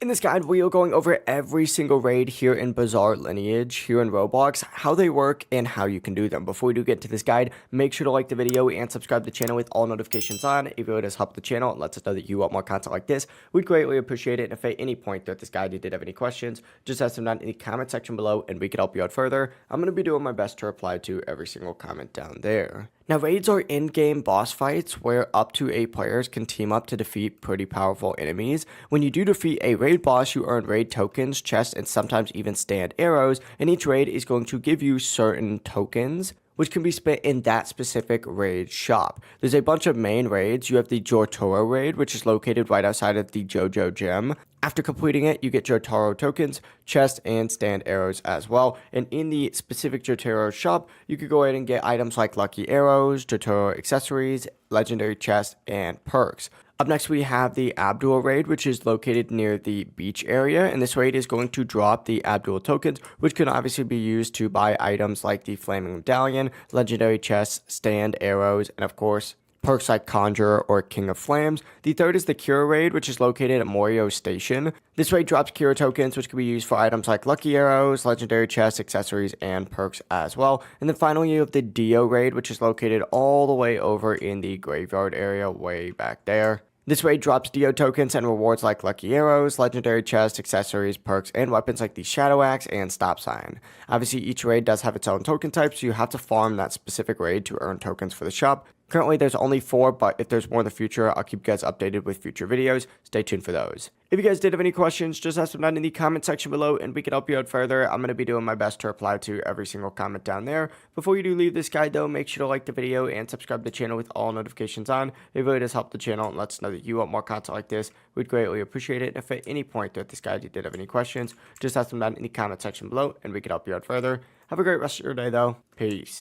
In this guide, we are going over every single raid here in Bizarre Lineage, here in Roblox, how they work, and how you can do them. Before we do get to this guide, make sure to like the video and subscribe to the channel with all notifications on. If it really does help the channel and lets us know that you want more content like this, we'd greatly appreciate it. And if at any point throughout this guide you did have any questions, just ask them down in the comment section below and we can help you out further. I'm going to be doing my best to reply to every single comment down there. Now, raids are in-game boss fights where up to 8 players can team up to defeat pretty powerful enemies. When you do defeat a raid boss, you earn raid tokens, chests, and sometimes even stand arrows, and each raid is going to give you certain tokens which can be spent in that specific raid shop. There's a bunch of main raids. You have the Jotaro raid, which is located right outside of the JoJo gym. After completing it, you get Jotaro tokens, chests, and stand arrows as well. And in the specific Jotaro shop, you could go ahead and get items like lucky arrows, Jotaro accessories, legendary chests, and perks. Up next, we have the Abdul raid, which is located near the beach area, and this raid is going to drop the Abdul tokens, which can obviously be used to buy items like the Flaming Medallion, legendary chests, stand arrows, and of course, perks like Conjurer or King of Flames. The third is the Cure raid, which is located at Morio Station. This raid drops Cure tokens, which can be used for items like lucky arrows, legendary chests, accessories, and perks as well. And then finally, you have the Dio raid, which is located all the way over in the graveyard area way back there. This raid drops Dio tokens and rewards like lucky arrows, legendary chests, accessories, perks, and weapons like the Shadow Axe and Stop Sign. Obviously, each raid does have its own token type, so you have to farm that specific raid to earn tokens for the shop. Currently, there's only 4, but if there's more in the future, I'll keep you guys updated with future videos. Stay tuned for those. If you guys did have any questions, just ask them down in the comment section below, and we can help you out further. I'm going to be doing my best to reply to every single comment down there. Before you do leave this guide, though, make sure to like the video and subscribe to the channel with all notifications on. It really does help the channel and lets us know that you want more content like this. We'd greatly appreciate it. If at any point throughout this guide you did have any questions, just ask them down in the comment section below, and we can help you out further. Have a great rest of your day, though. Peace.